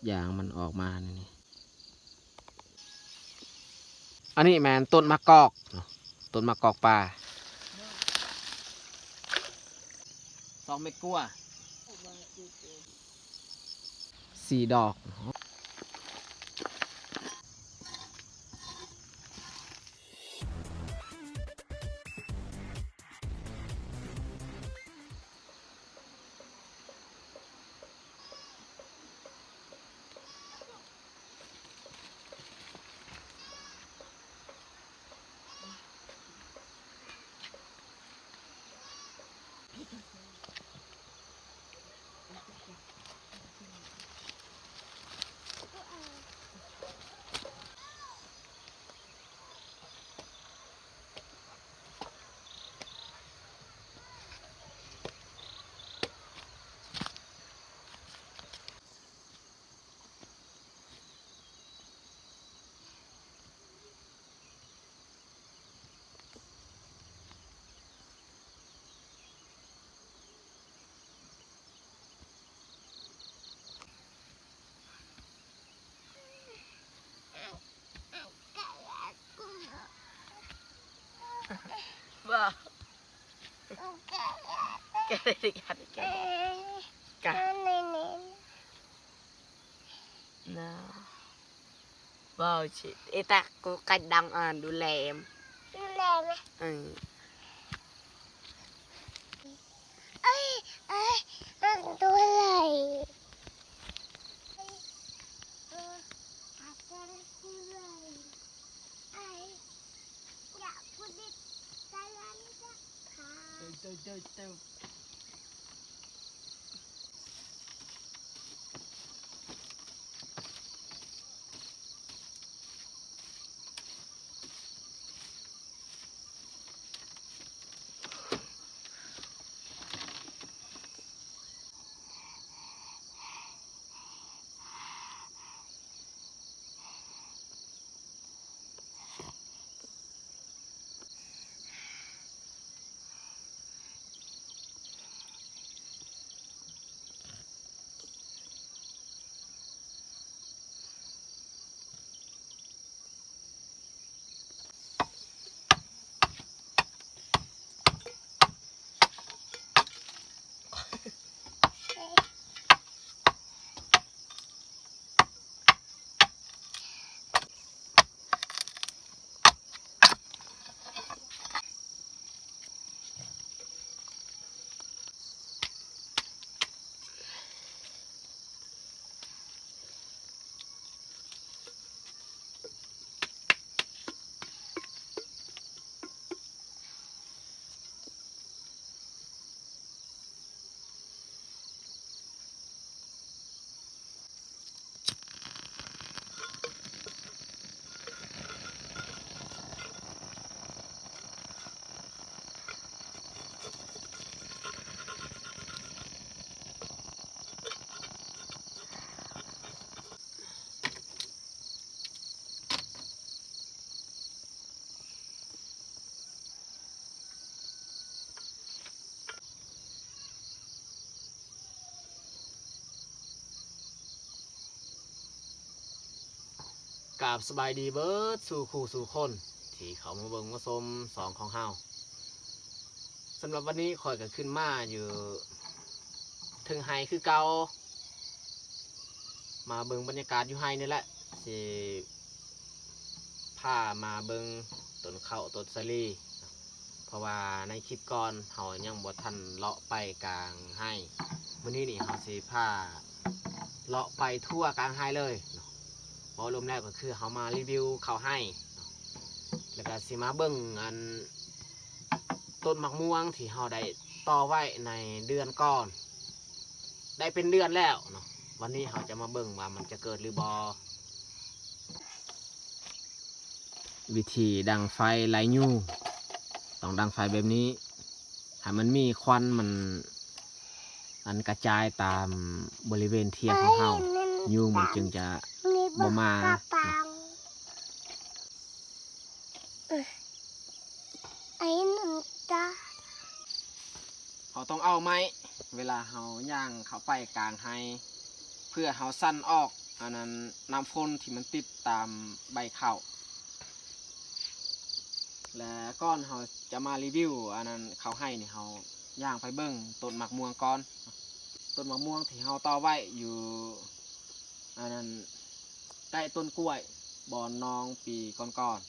อย่างมันออกมานี่อันนี้แมนต้นมะกอกต้นมะกอกป่า2 เม็ดกว่า4 ดอกว้าแกได้ดิกันแกกันน่าว้าวชิไอ้ตากูกัดดังดูแลมไหมตัวอะไรเต้กราบสบายดีเบิร์ดสู่คู่สู่คนที่เขามาเบิ่งมาชมสองของเฮาสำหรับวันนี้คอยกันขึ้นมาอยู่ถึงไฮคือเก่ามาเบิ่งบรรยากาศอยู่ไฮนี่แหละสิพามาเบิ่งต้นข้าวต้นสาลีเพราะว่าในคลิปก่อนเฮายังบ่ทันเลาะไปกลางไฮมื้อนี้นี่เฮาสิพาเลาะไปทั่วกลางไฮเลยพอรวมแล้วก็คือเขามารีวิวเขาให้แล้วก็สิมาเบิ้งอันต้นมะม่วงที่เขาได้ต่อไว้ในเดือนก่อนได้เป็นเดือนแล้วเนาะวันนี้เขาจะมาเบิ้งว่ามันจะเกิดหรือบอวิธีดังไฟไล่ยูต้องดังไฟแบบนี้ให้มันมีควันมันอันกระจายตามบริเวณเทียงของเขายูมันจึงจะบ่มาไอ้หนึ่งจ้า เขาต้องเอาไม้เวลาเขาย่างเขาไปกลางไฮเพื่อเขาสั้นออก อันนั้นน้ำฝนที่มันติดตามใบข้าวและก้อนเขาจะมารีวิวอันนั้นเขาให้นี่เขาย่างไปเบิ้งต้นหมากม่วงก่อนต้นหมากม่วงที่เขาต่อไว้อยู่อันนั้นใกล้ต้นกล้วยบอนน้องปีก่อน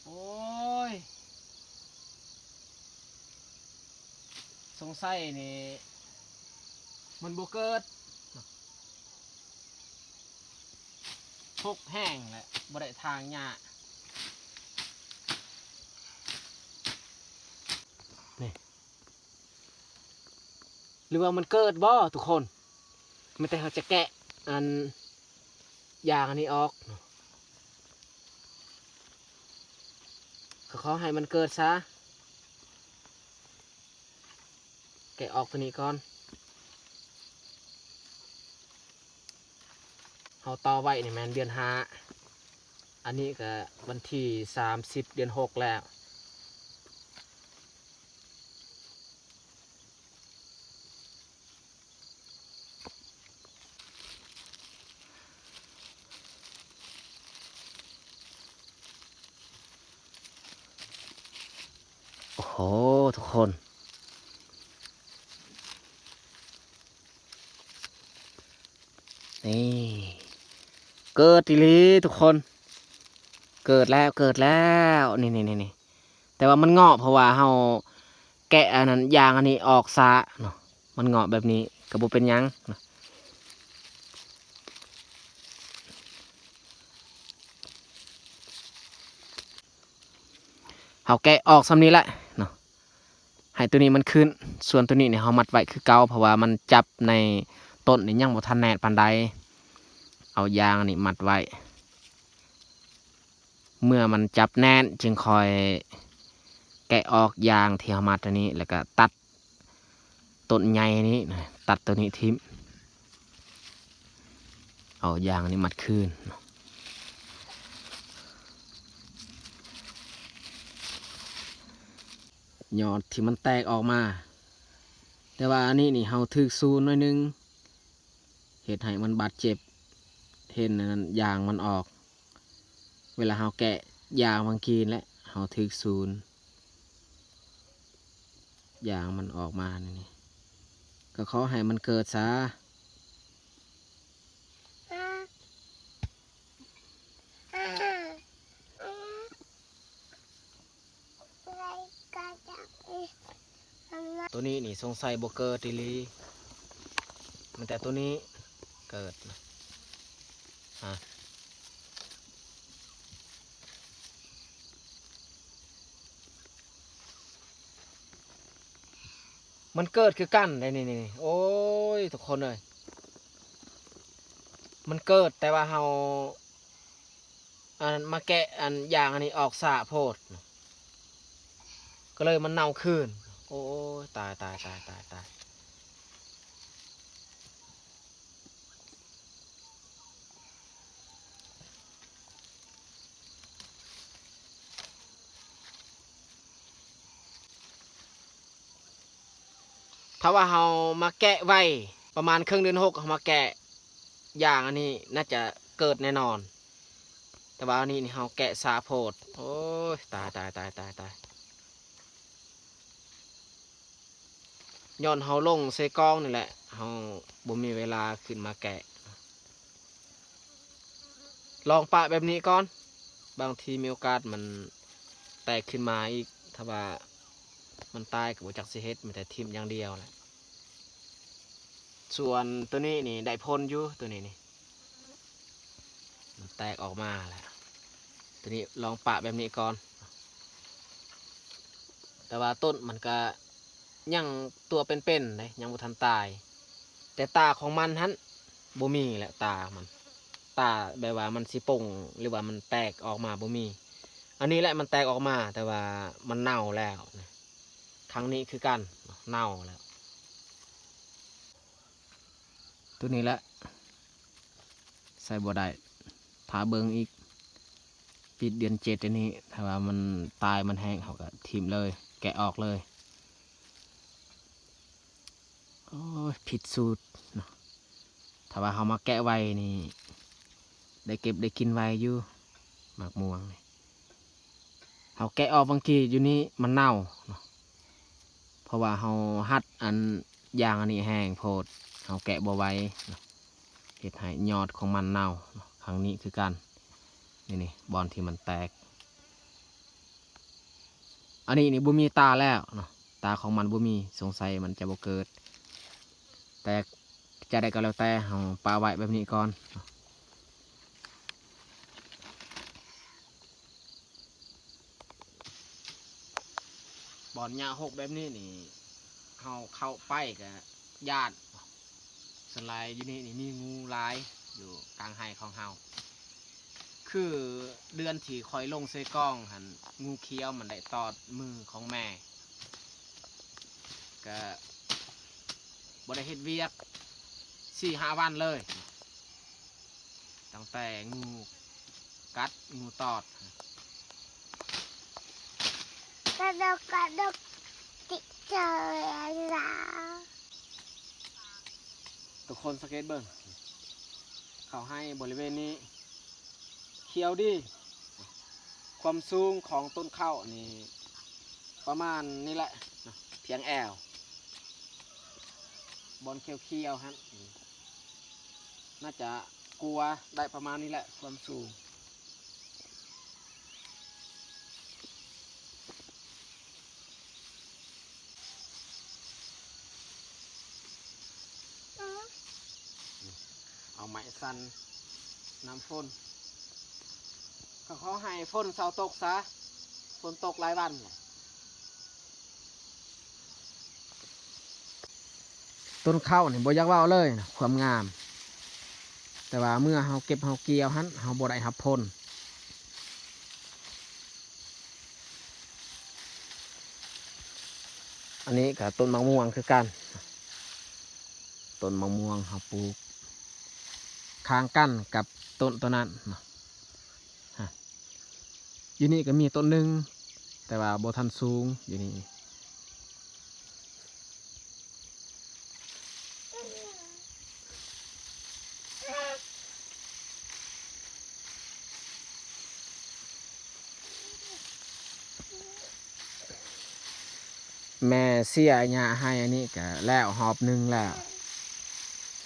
โอ้ยสงสัยนี่มันบ่เกิดพกแห้งแหละบ่ได้ทางหญ้านี่หรือว่ามันเกิดบ่ทุกคนไม่แต่เขาจะแกะอันยางอันนี้ออกเขาให้มันเกิดซะแกะออกตัวนี้ก่อนเขาต่อไว้นี่แมนเดือน5อันนี้ก็วันที่30 เดือน 6แล้วโอ้โหทุกคนนี่เกิดอีหลีทุกคนเกิดแล้วนี่แต่ว่ามันเงาะเพราะว่าเฮาแกะอันนั้นยางอันนี้ออกซะเนาะมันเงาะแบบนี้ก็บ่เป็นหยังเนาะเฮาแกะออกซ้ำนี้แหละเนาะให้ตัวนี้มันขึ้นส่วนตัวนี้เนี่ยเฮามัดไว้คือเก่าเพราะว่ามันจับในต้นนี่ยังบ่ทันแน่นปานใดเอายางนี่มัดไว้เมื่อมันจับแน่นจึงคอยแกะออกยางที่เฮามัดตัวนี้แล้วก็ตัดต้นใหญ่นี้ตัดตัวนี้ทิ้งเอายางนี้มัดคืนยอดที่มันแตกออกมาแต่ว่าอันนี้นี่เฮาถึกซูนหน่อยนึงเหตุให้มันบาดเจ็บเห็นนั้นยางมันออกเวลาเฮาแกะยางบางทีและเฮาถึกซูนยางมันออกมานี่ก็ขอให้มันเกิดซะตัวนี้นี่สงสัยบ่เกิดอีหลีมันแต่ตัวนี้เกิดฮะมันเกิดคือกันได้นี่โอ้ยทุกคนเลยมันเกิดแต่ว่าเฮาอันมาแกะอันยางอันนี้ออกสะโพดก็เลยมันเน่าขึ้นโอ้ยตายถ้าว่าเฮามาแกะไว้ประมาณครึ่งเดือน 6เฮามาแกะยางอันนี้น่าจะเกิดแน่นอนแต่ว่าอันนี้เฮาแกะสะโพดโอ้ยตายย้อนเฮาลงใส่กองนี่แหละเฮาบ่มีเวลาขึ้นมาแกะลองปะแบบนี้ก่อนบางทีมีโอกาสมันแตกขึ้นมาอีกถ้าว่ามันตายกับบ่จักสิเฮ็ดมีแต่ทิ่มอย่างเดียวแหละ ส่วนตัวนี้นี่ได้พ่นอยู่ตัวนี้นี่มันแตกออกมาแล้วตัวนี้ลองปะแบบนี้ก่อน แต่ว่าต้นมันก็ยังตัวเป็นๆเลยยังบ่ทันตาย แต่ตาของมันฮั้นบ่มีแหละตามันตาแบบว่ามันสิป่งหรือว่ามันแตกออกมาบ่มีอันนี้แหละมันแตกออกมาแต่ว่ามันเน่าแล้วครั้งนี้คือกันเน่าแล้วตัวนี้แหละใส่บ่ได้ถาเบิงอีกปิดเดือน7อันนี้ถ้าว่ามันตายมันแห้งเขาก็ทิ่มเลยแกะออกเลยโอ้ยผิดสูตรเนาะถ้าว่าเขามาแกะไว้นี่ได้เก็บได้กินไว้อยู่หมากม่วงนี่เขาแกะออกบางทีอยู่นี่มันเน่าเนาะเพราะว่าเขาหัดอันยางอันนี้แห้งโพดเขาแกะบ่ไว้เนาะเห็ดให้ยอดของมันเน่าเนาะครั้งนี้คือกันนี่บอนที่มันแตกอันนี้บ่มีตาแล้วเนาะตาของมันบ่มีสงสัยมันจะบ่เกิดแต่จะได้ก็แล้วแต่เราปาไว้แบบนี้ก่อนบอนหญ้าหกแบบนี้นี่เราเข้าไปกับญาติสไลด์อยู่นี่มีงูหลายอยู่กลางไห่ของเฮาคือเดือนที่คอยลงเซกล้องหันงูเขียวมันได้ตอดมือของแม่ก็บ่ได้เฮ็ดเวียก4-5 วันเลยตั้งแต่งูกัดงูตอดกระดกกระดกติดเจอแล้ว ทุกคนสังเกตเบิ่งเขาให้บริเวณนี้เขียวดีความสูงของต้นข้าวนี่ประมาณนี่แหละเพียงแอวบอลเขียวๆฮะน่าจะกลัวได้ประมาณนี้แหละความสูงเอาไม้สันน้ำฝนเขาให้ฝนเสาตกซะฝนตกหลายวันต้นข้าวนี่บ่อยากว่าเลยนะความงามแต่ว่าเมื่อเฮาเก็บเฮาเกี่ยวหันเฮาบ่ได้รับผลอันนี้กับต้นมะม่วงคือกันต้นมะม่วงเฮาปลูกค้างกั้นกับต้นตัวนั้นอยู่นี่ก็มีต้นหนึ่งแต่ว่าบ่ทันสูงอยู่นี่แม่เสียหญ้าให้อันนี้ก็แล้วหอบหนึ่งแล้ว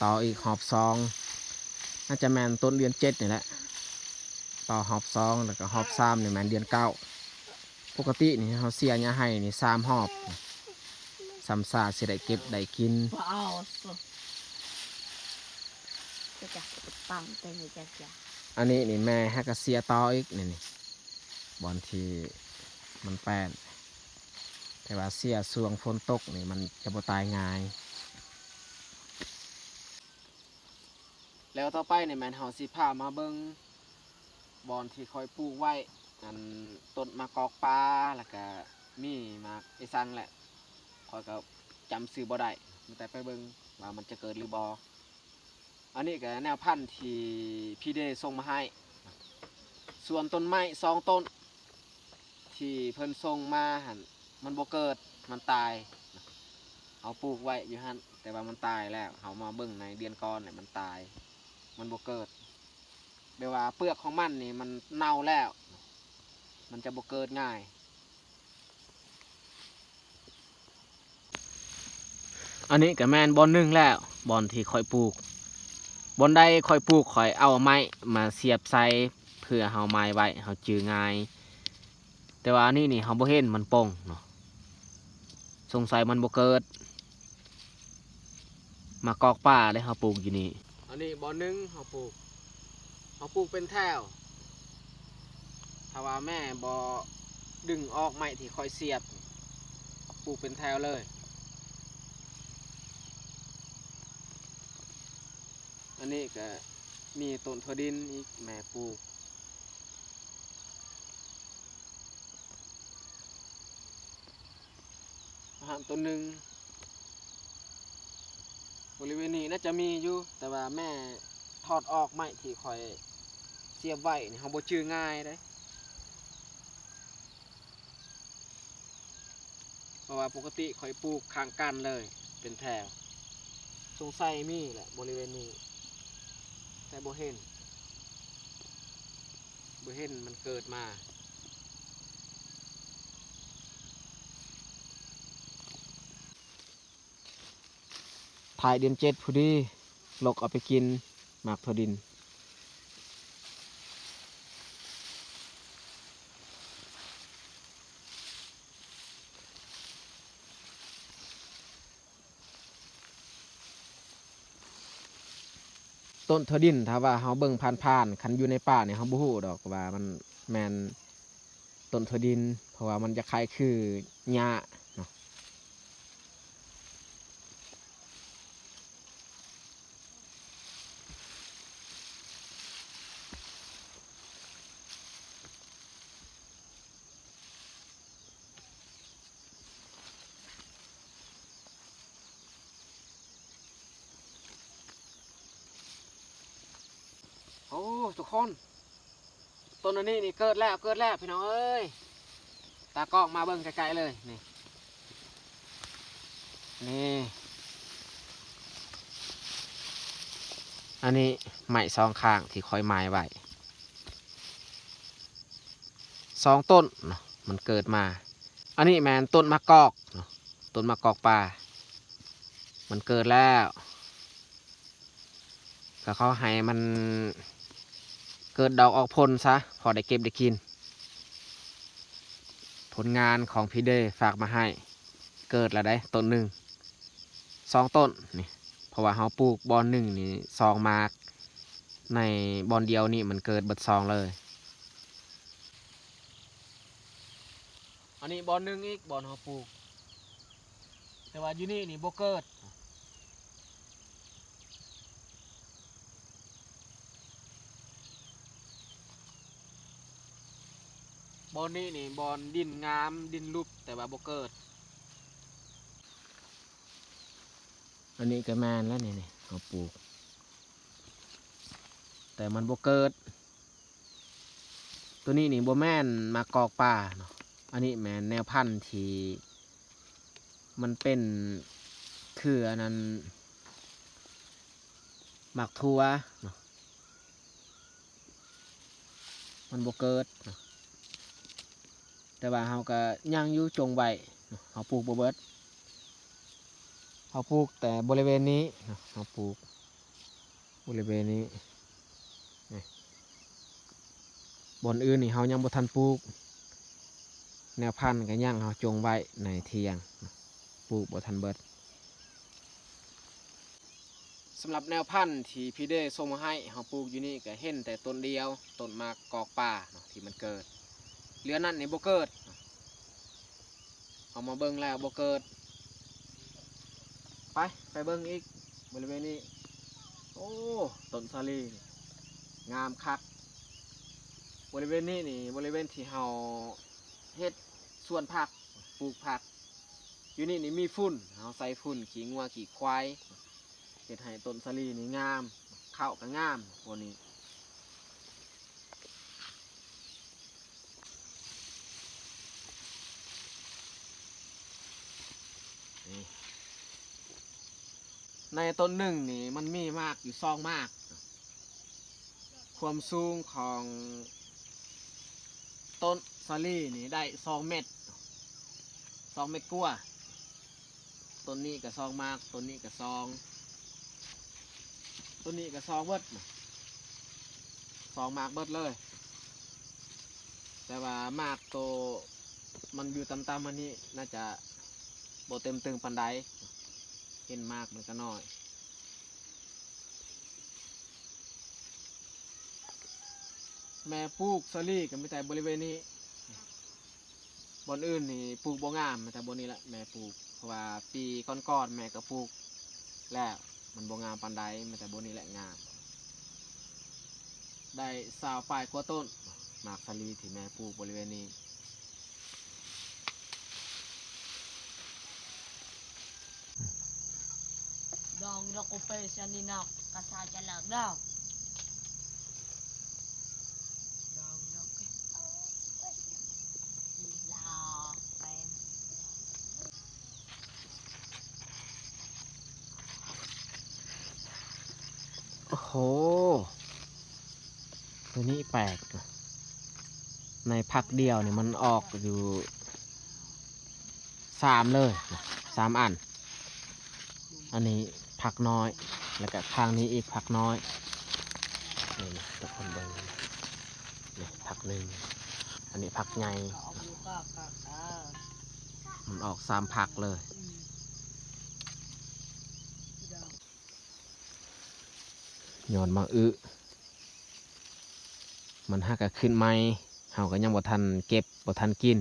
ต่ออีกหอบ2น่าจะแมนต้นเดือน7นี่แหละต่อหอบ2แล้วก็หอบ3นี่แมนเดือน9ปกตินี่เขาเสียหญ้าให้นี่3หอบซ้ำซากสิได้เก็บได้กินว้าวจะจับปังเต็มเลยจ้ะอันนี้นี่แม่ให้กระเสียต่ออีกนี่บอลที่มันแป้นแต่ว่าเสียส่วงฝนตกนี่มันจะบ่ตายง่ายแล้วต่อไปนี่แม่นเฮาสิพามาเบิ่งบอลที่คอยปลูกไว้อันต้นมะกอกปลาแล้วก็มีมากไอซังแหละคอยก็จำซื้อบ่ได้แต่ไปเบิ่งว่ามันจะเกิดหรือบ่อันนี้ก็แนวพันธุ์ที่พี่เดส่งมาให้ส่วนต้นไม้2 ต้นที่เพิ่นส่งมาหันมันบ่เกิดมันตายเอาปลูกไว้อยู่หันแต่ว่ามันตายแล้วเขามาเบิ่งในเดือนก่อนเนี่ยมันตายมันบ่เกิดแปลว่าเปลือกของมันนี่มันเน่าแล้วมันจะบ่เกิดง่ายอันนี้ก็แม่นบอนหนึ่งแล้วบอนที่คอยปลูกบอนใดคอยปลูกคอยเอาไม้มาเสียบใส่เพื่อเฮาไม้ไว้เฮาจื้อง่ายแต่ว่านี่เฮาบ่เห็นมันป่งเนาะสงสัยมันบ่เกิด มากอกป่าเลยเขาปลูกอยู่นี่อันนี้บ่อนึงเขาปลูกเป็นแถวถ้าว่าแม่บ่ดึงออกไม้ที่คอยเสียบปลูกเป็นแถวเลยอันนี้ก็มีต้นถั่วดินอีกแม่ปลูกอาหารต้นหนึ่งบริเวณนี้น่าจะมีอยู่แต่ว่าแม่ถอดออกไม้ที่คอยเสียบไว้นี่เขาบ่จื้อง่ายได้เพราะว่าปกติคอยปลูกข้างกันเลยเป็นแถวสงสัยมีแหละบริเวณนี้แต่บ่เห็นมันเกิดมาถ่ายเดือน7พอดีลกเอาไปกินหมากถั่วดินต้นถั่วดินถ้าว่าเขาเบิ่งผ่านๆคันอยู่ในป่าเนี่ยเขาบ่ฮู้ดอกว่ามันแมนต้นถั่วดินเพราะว่ามันจะคล้ายคือหญ้าเนาะโอ้ทุกคนต้นอันนี้นี่เกิดแล้วพี่น้องเอ้ยตากล้องมาเบิ่งไกลๆเลยนี่อันนี้ไม้สองข้างที่คอยไม้ไว้2 ต้นเนาะมันเกิดมาอันนี้แมนต้นมะกอกเนาะต้นมะกอกป่ามันเกิดแล้วก็เขาให้มันเกิดดอกออกผลซะพอได้เก็บได้กินผลงานของพี่เดย์ฝากมาให้เกิดแล้วได้ต้นหนึ่ง2 ต้นนี่เพราะว่าเขาปลูกบอนหนึ่งนี่2 มากในบอนเดียวนี่มันเกิดเบิด2เลยอันนี้บอนหนึ่งอีกบอนเขาปลูกแต่ว่าอยู่นี่บ่เกิดบอนนี้นี่บอนดินงามดินรูปแต่ว่าบ่เกิดอันนี้ก็แมนแล้วนี่เขาปลูกแต่มันบ่เกิดตัวนี้นี่บ่แม่นมากอกป่าเนาะอันนี้แมนแนวพันธุ์ที่มันเป็นคืออันนั้นหมักทัวเนาะมันบ่เกิดเนาะแต่ว่าเขาก็ย่างอยู่จงไว้เขาปลูกบ่เบิดเขาปลูกแต่บริเวณนี้เขาปลูกบริเวณนี้บนอื่นนี่เขายังบ่ทันปลูกแนวพันธุ์ก็ย่างเขาจงไว้ในเทียงปลูกบ่ทันเบิดสำหรับแนวพันธุ์ที่พี่ได้ส่งมาให้เขาปลูกอยู่นี่ก็เห็นแต่ต้นเดียวต้นมากอกป่าที่มันเกิดเหลือนั่นนี่บ่เกิดเอามาเบิ่งแล้วบ่เกิดไปเบิ่งอีกบริเวณนี้โอ้ต้นสาลีงามคักบริเวณนี้นี่บริเวณที่เฮาเฮ็ดสวนผักปลูกผักอยู่นี่นี่มีฝุ่นเฮาใส่ฝุ่นขี้งัวขี้ควายเฮ็ดให้ต้นสาลีนี่งามข้าวก็งามพวกนี้ในต้นหนึ่งนี่มันมีมากอยู่2 มากความสูงของต้นสาลีนี่ได้2 เมตร2 เมตรกว่าต้นนี้ก็2 มากต้นนี้ก็2ต้นนี้ก็2 เบิด2 มากเบิดเลยแต่ว่ามากโตมันอยู่ต่ำๆมันนี่น่าจะบ่เต็มตึงปานใดเห็นมากมันก็น้อย แม่ปลูกซอรี่ก็มีแต่บริเวณนี้บอนอื่นนี่ปลูกบ่งามมีแต่บนนี้แหละแม่ปลูกเพราะว่าปีก่อนๆแม่ก็ปลูกแล้วมันบ่งามปานใดมีแต่บนนี้แหละงามได้สาวปลายกว่าต้นหมากซอรี่ที่แม่ปลูกบริเวณนี้ Dong na ko pa siya ninak kasadya lang daw. Dong na ko. Ilaw. Pen. โอ้โหตัวนี้แปลกนะในพักเดียวเนี่ยมันออกอยู่3เลยนะ3 อัน อันนี้พักน้อยแล้วก็ข้างนี้อีกพักน้อยนี่นะทุกคนเบิ่งนี่พักหนึ่งอันนี้พักใหญ่ Kaok luka kak. มันออก3พักเลย Daw. ย้อนมามันหักก็ขึ้นไหมเฮาก็ยังบ่ทันเก็บบ่ทันกิน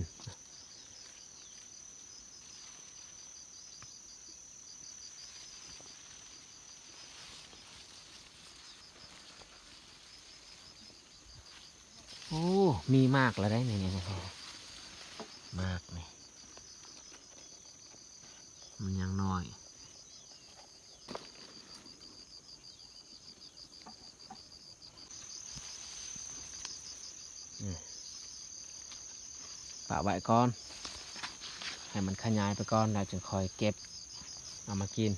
โอ้มีมากแล้วได้เนี่ยมากนี่มันยังน้อยปะไว้ก่อนให้มันขยายไปก่อนแล้วจึงคอยเก็บเอามากิน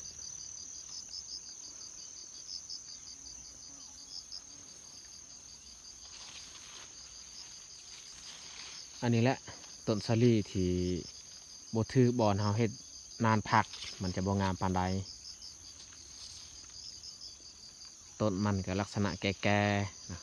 อันนี้แหละต้นสาลีที่บ่ถือบอนเฮาเฮ็ดนานพักมันจะบ่งามปานใดต้นมันก็ลักษณะแก่ๆนะ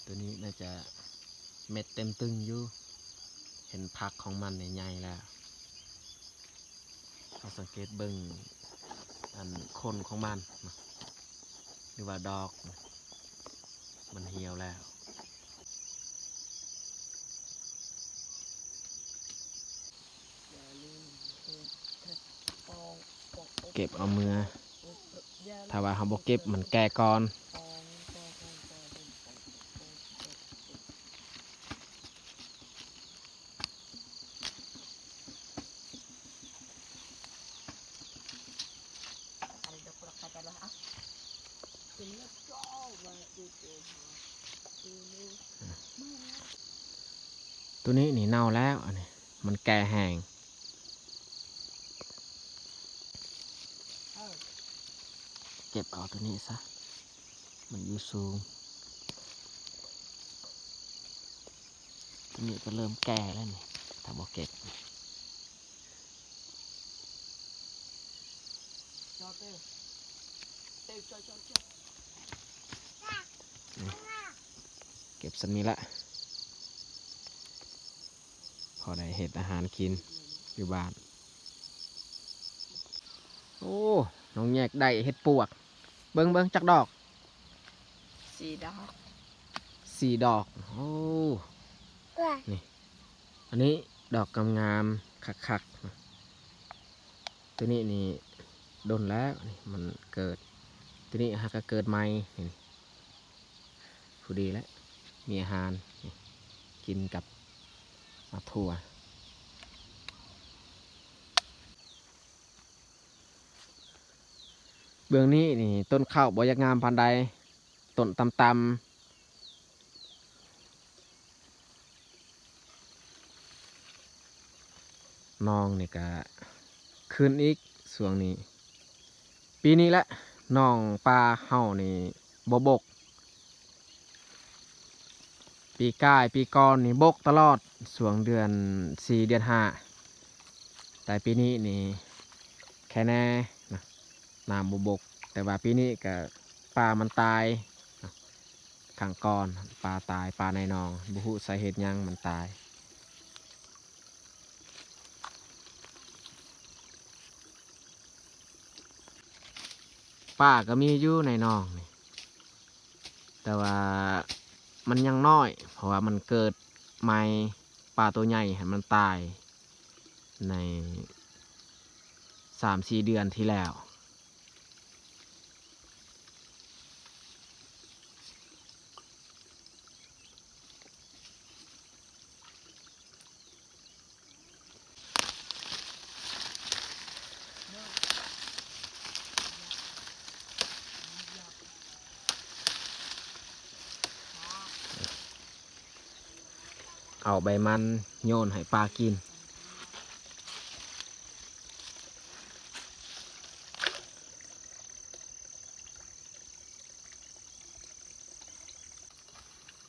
ตัวนี้น่าจะเม็ดเต็มตึงอยู่เห็นผักของมันใหญ่แล้วเราสังเกตเบิ่งอันโคนของมันนะหรือว่าดอกมันเหี่ยวแล้วเก็บเอามือถ้าว่าเขาบอกเก็บมันแก่ก่อนตัวนี้นี่เน่าแล้วอันนี้มันแก่แห้งเก็บเอาตัวนี้ซะมันอยู่สูงตัวนี้ก็เริ่มแก่แล้วนี่ถ้าบอกเก็บเก็บสมีละพอได้เห็ดอาหารกินอยู่บ้านโอ้น้องแยกได้เห็ดปวกเบิ้งจักดอก 4 dok. 4 ดอกโอ้นี่อันนี้ดอกงามๆคักๆตัวนี้นี่โดนแล้วนี่มันเกิดตัวนี้หากเกิดใหม่นี่ผู้ดีแล้วมีอาหารกินกับถั่วเบื้องนี้นี่ต้นข้าวบ่อยากงามพันใดต้นตำน้องนี่ก็ขึ้นอีกส่วงนี้ปีนี้แหละน้องปลาเห่านี่บกปีกายปีก่อนนี่บกตลอดส่วงเดือน4 เดือน 5แต่ปีนี้นี่แค่แน่นะน้ำบกแต่ว่าปีนี้ก็ปลามันตาย ขังก้อนปลาตายปลาในหนองบุหุสาเหตุหยังมันตายปลาก็มีอยู่ในหนองนี่แต่ว่ามันยังน้อยเพราะว่ามันเกิดใหม่ปลาตัวใหญ่มันตายใน3-4 เดือนที่แล้ว เอาใบมันโยนให้ปลากิน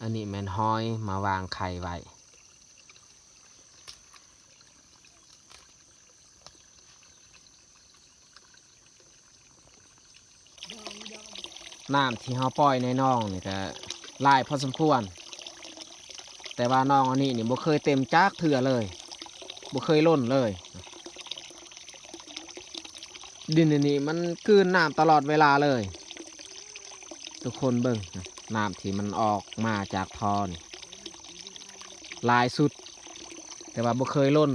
อันนี้แมนห้อยมาวางไข่ไว้น้ำที่เขาปล่อยในน่องนี่ก็หลายพอสมควรแต่ว่าน่องอันนี้นี่บ่เคยเต็มจักเถื่อเลยบ่เคยล้นเลยดินอันนี้มันกลืนน้ำตลอดเวลาเลยทุกคนเบิ่งน้ำที่มันออกมาจากท่อนี่หลายสุดแต่ว่าบ่เคยล้น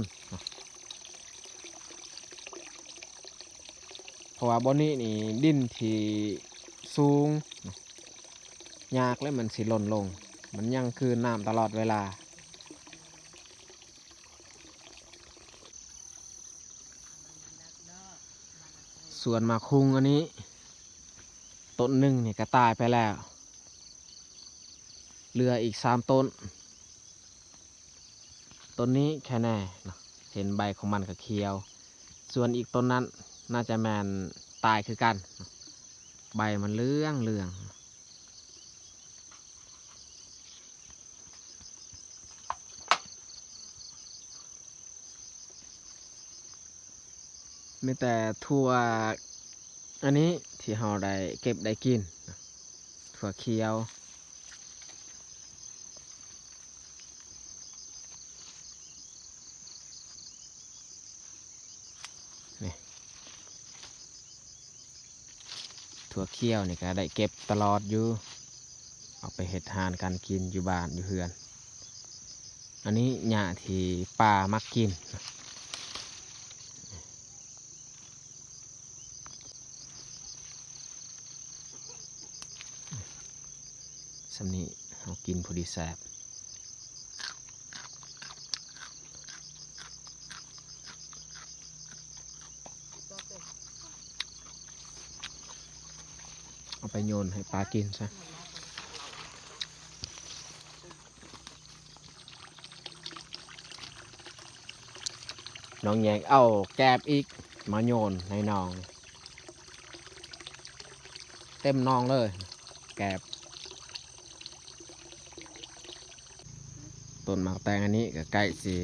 เพราะว่าบ่อนี้นี่ดินที่สูงยากเลยมันสิหล่นลงมันยังคือน้ำตลอดเวลาส่วนหมากคุงอันนี้ต้นหนึ่งเนี่ยก็ตายไปแล้วเหลืออีก3 ต้นต้นนี้แค่แน่เห็นใบของมันก็เขียวส่วนอีกต้นนั้นน่าจะแมนตายคือกันใบมันเหลืองมีแต่ถั่วอันนี้ที่เราได้เก็บได้กินถั่วเขียวนี่ถั่วเขียวนี่ก็ได้เก็บตลอดอยู่เอาไปเห็ดทานการกินอยู่บ้านอยู่เฮือนอันนี้หญ้าที่ปลามักกินสำนี้เรากินพอดีแซ่บเอาไปโยนให้ปลากินซะน้องแยกเอาแกบอีกมาโยนในหนองเต็มหนองเลยแกบต้นหมากแตงอันนี้ก็ใกล้สิ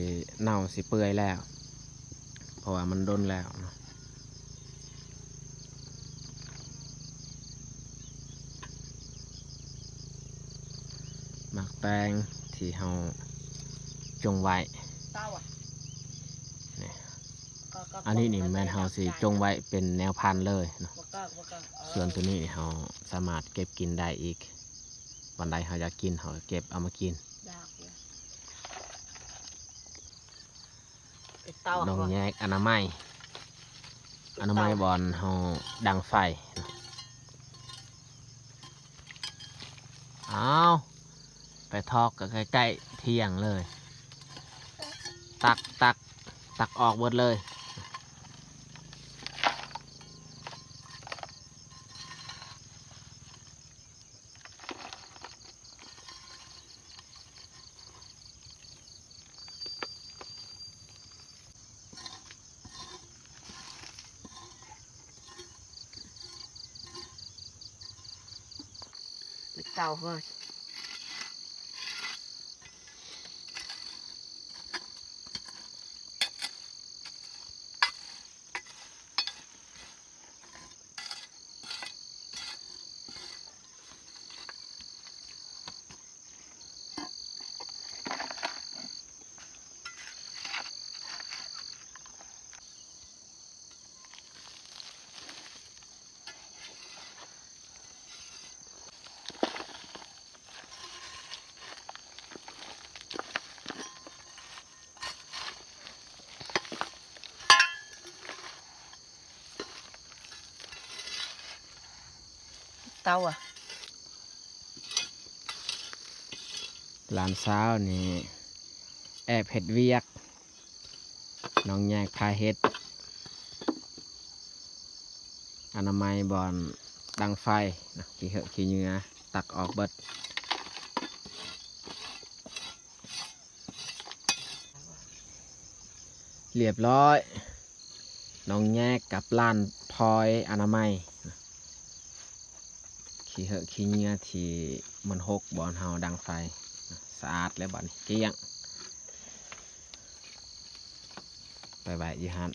เน่าสิเปื่อยแล้วเพราะว่ามันโดนแล้วหมากแตงที่เฮาจงไว้อันนี้นี่แมนเฮาสิจงไว้เป็นแนวพันธุ์เลยเนาะส่วนตัวนี้เฮาสามารถเก็บกินได้อีกวันใดเฮาอยากกินเฮาเก็บเอามากินน้องแยกอนามัยบอลเฮาดังไฟเอาไปทอกกับใกล้ๆเที่ยงเลยตักออกหมดเลยเต่าเฮ้ย เตาอ่ะ หลานสาวนี่แอบเฮ็ดเวียกน้องแยกพาเฮ็ดอนามัยบอนดังไฟนะขี้เหอะขี้เหงื่อตักออกเบิดเรียบร้อยน้องแยกกับล้านพลอยอนามัยนะขี้เหอะขี้เหงื่อที่มันหกบอนเฮาดังไฟนะสะอาดแล้วบอนเกลี้ยงบายบายอีฮัน